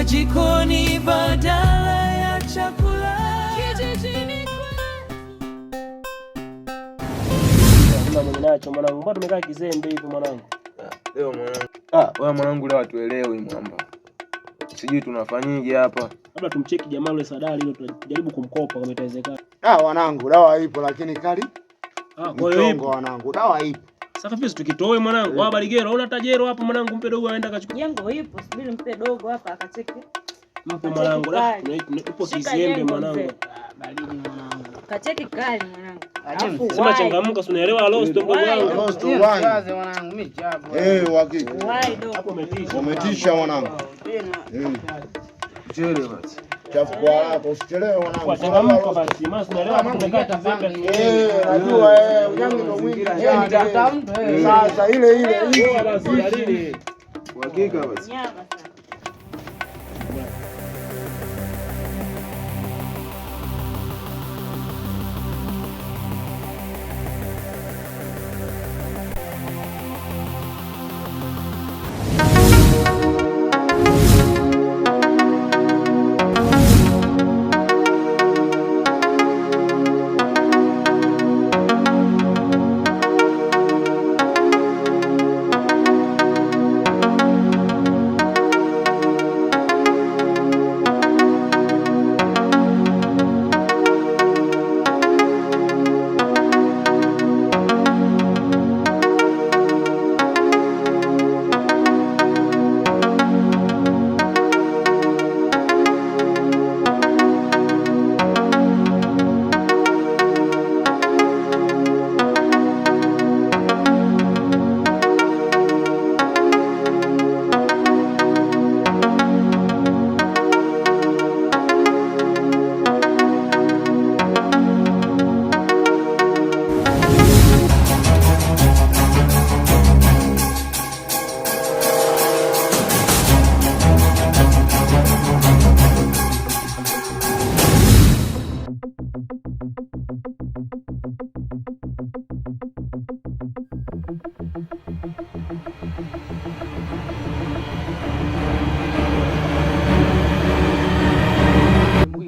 wa jikoni badala ya chakula. Kijijini nacho mwanangu, mbona tumekaa kizembe hivi mwanangu? Leo mwanangu. Wewe mwanangu leo hatuelewi mwamba. Sijui tunafanyije hapa. Labda tumcheki jamaa yule Sadali ile tujaribu kumkopa kama itawezekana. Wanangu, dawa ipo lakini kali. Kwa hiyo ipo wanangu, dawa ipo. Sasa vipi tukitoe mwanangu? Wa Baligero, una tajero hapo mwanangu, mpe dogo aenda akachukua. Jengo ipo, subiri mpe dogo hapa akacheki. Mpe mwanangu, tupo kizembe mwanangu. Baridi mwanangu. Kacheki kali mwanangu. Sema changamka, unaelewa lost mdogo wangu. Lost wine. Kaze mwanangu, mimi jabu. Hakika. Wai dogo. Hapo umetisha. Umetisha mwanangu. Chele basi. Chafu kwa haraka, usichelewe mwanangu. Kwa changamka basi, maana unaelewa tumekaa kizembe. Najua unyangi ndo mwingi. Sasa ile basi dalili. Hakika basi. Nyama sana.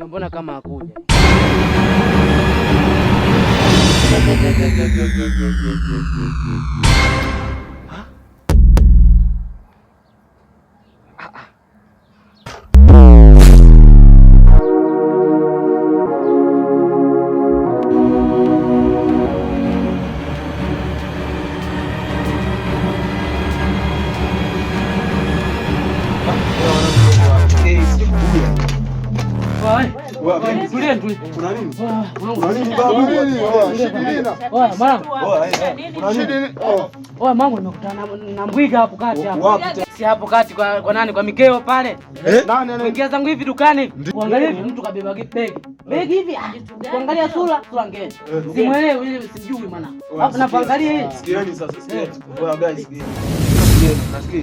Mbona kama hakuja? Mangu nimekutana na Mbwiga hapo kati hapo. Si hapo kati kwa nani? Kwa Mikeo pale. Nani ingia zangu hivi dukani. Kuangalia hivi mtu kabeba begi. Begi hivi. Kuangalia sura ngeni. Simuelewi ile sijui maana. Hapo naangalia hii. Sikieni sasa, sikieni. Guys, sikieni. Nasikia.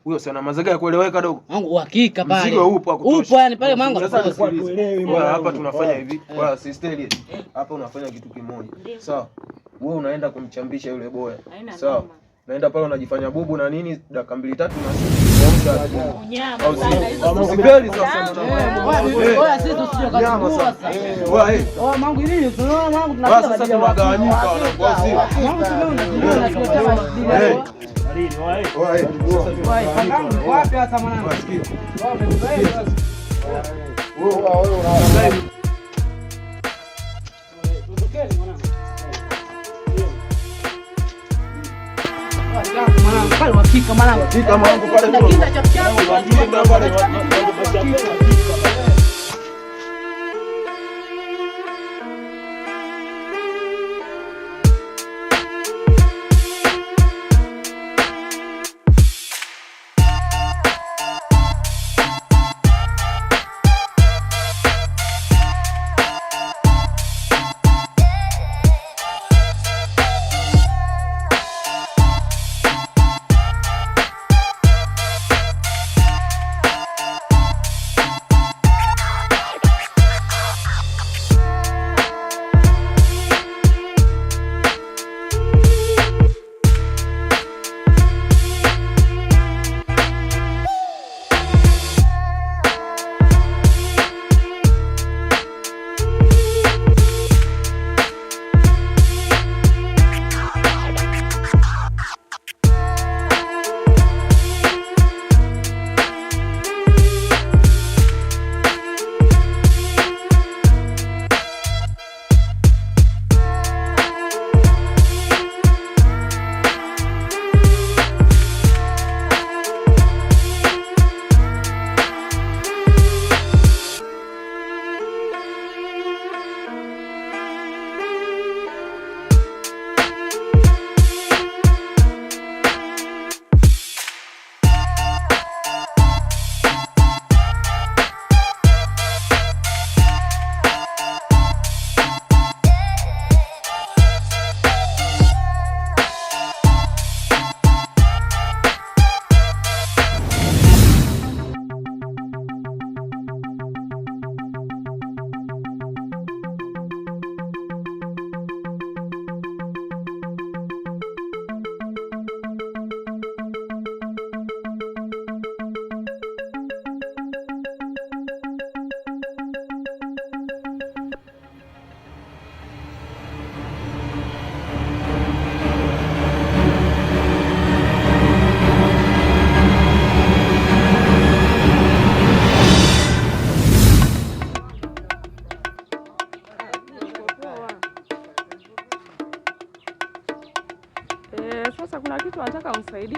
Huyo sana mazaga ya kueleweka dogo. Mangu uhakika pale. Mzigo upo Upo yani pale mangu. Sasa tuelewi. Hapa tunafanya hivi. Kwa sister hapa unafanya kitu kimoja. Sawa. Wewe unaenda kumchambisha yule boya. Sawa. Naenda pale unajifanya bubu na nini, dakika 2-3 na usikali sasa. Oya sisi tusije kachukua sasa. Oya mangu nini? Tunaona mangu tunataka sasa tunagawanyika wanangozi. Mangu tumeona tunataka Dalili, wae. Wapi hasa mwanangu? Pale wafika mwanangu. Fika mwanangu pale tu.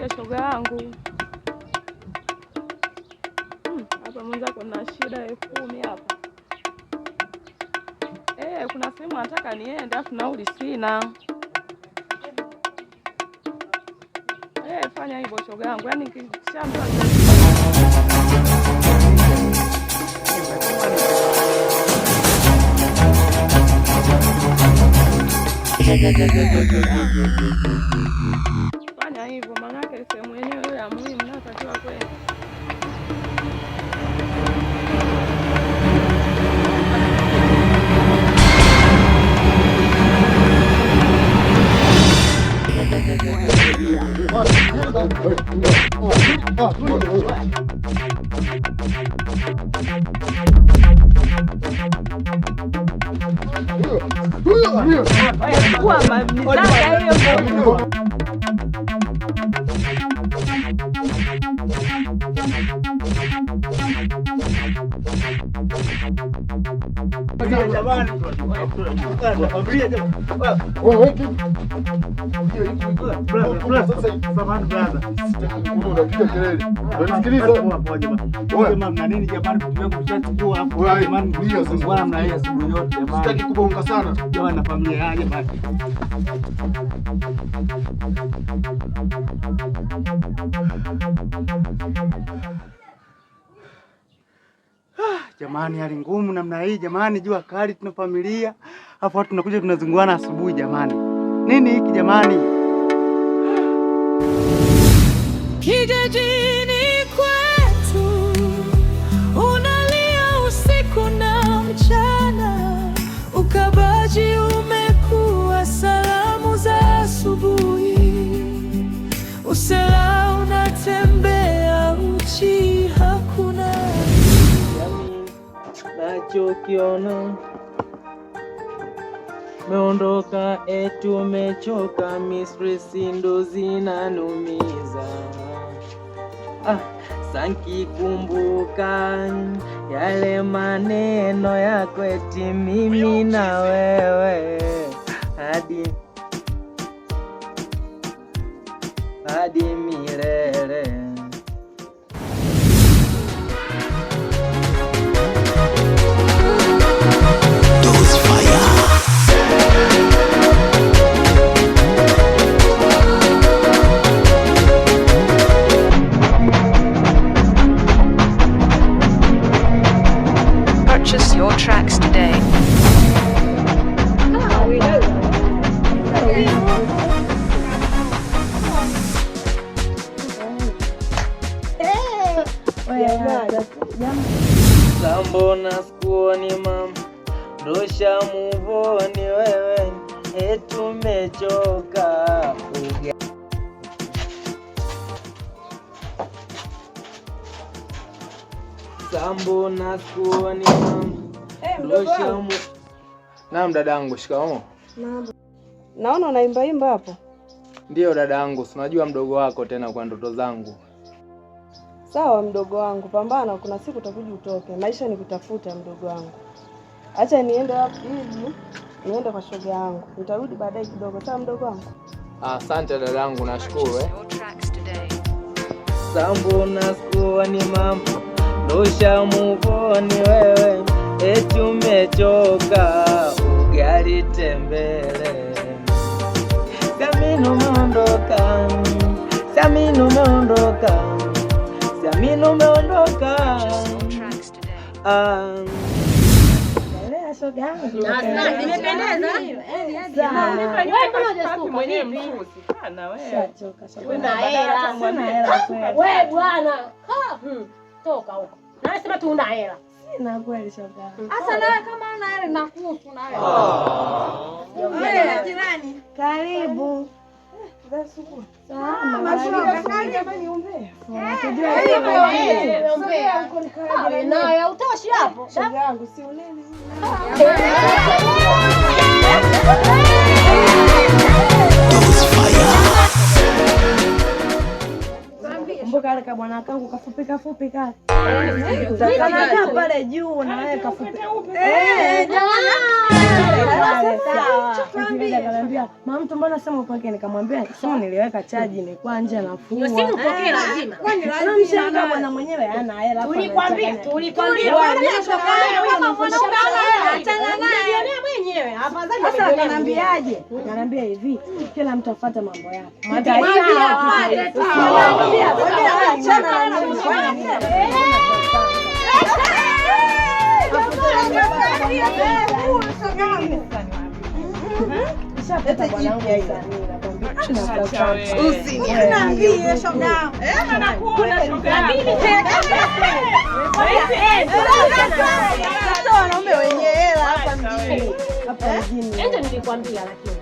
nisaidie shoga yangu. Hapa mwenzako na shida 10,000 hapa. Kuna sehemu nataka niende afu nauli sina. Fanya hivyo shoga yangu. Yaani kishaambiwa fanya hivyo, manake sehemu yenyewe ya muhimu natakiwa kwenda. Jamani, hali ngumu namna hii jamani, jua kali, tuna familia, hapo watu tunakuja tunazunguana asubuhi jamani. Nini hiki jamani? Kijijini kwetu unalia usiku na mchana, ukabaji umekuwa salamu za asubuhi, usela unatembea uchi, hakuna nachokiona. Meondoka tumechoka, mistress ndo zinanumiza. Sanki kumbuka yale maneno yako eti mimi na wewe hadi milele. Purchase your tracks today. Sambona skuoni mama, ndosha muvoni wewe, tumechoka. Sambona skuoni mama, ndosha mu... Naam dadangu, shikamoo. Naona unaimba hapo. Ndiyo dadangu, unajua mdogo wako tena kwa ndoto zangu. Sawa mdogo wangu, pambana, kuna siku utakuja utoke. Maisha ni kutafuta mdogo wangu. Acha niende hapo hivi, niende kwa shoga yangu. Nitarudi baadaye kidogo, sawa mdogo wangu? Asante dadangu, nashukuru Sambona skuoni mama, ndosha muvoni wewe, tumechoka, ugali tembele. Saminu umeondoka, Saminu umeondoka, Saminu umeondoka. Nimependeza. Wewe bwana, toka huko. Nasema tu una hela. Sina kweli shoga. Sasa nawe kama una hela nakuhusu na wewe. Wewe jirani, karibu. Na utoshi hapo. Shoga yangu si unene. Kumbuka ale kabwana kangu kafupi kale. Utakaa pale juu na wewe kafupi. Jamani. Akaniambia, "Mama mtu mbona simu upokee?" Nikamwambia, "Simu niliweka chaji nilikuwa nje nafua." Simu upokee lazima. Kwani lazima bwana mwenyewe hana hela. Tulikwambia sasa akaniambiaje? Akaniambia hivi, kila mtu afuate mambo yake. Usiniambie shoga. Wanaume wenye hela hapa mjini. Ndio nilikwambia lakini.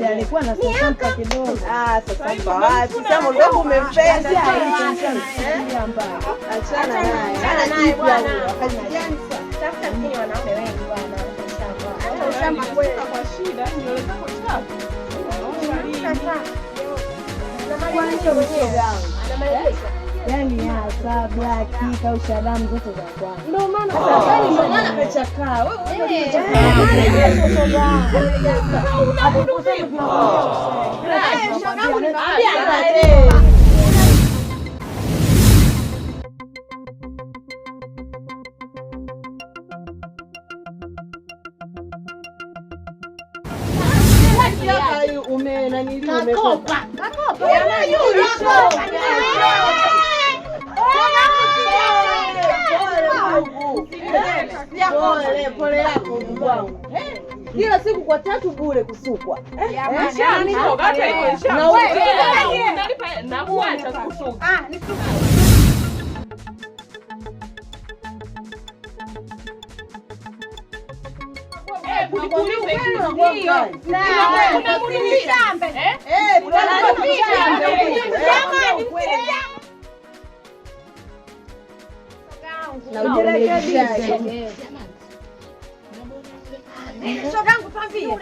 Alikuwa na sasa kidogo. Sasa wapi? Sema ndio umempenda. Achana naye bwana. Tafuta mkeni wanaume wengi bwana. Shamba kweli kwa shida ndio zako chafu. Sasa. Yaani hasa black kausha damu zote za kwanza. Ndio maana sasa amechakaa. Wewe pole yako ndugu wangu. Kila siku kwa 3 bure kusukwa. Na kuacha kusuka. Shogangu twambie.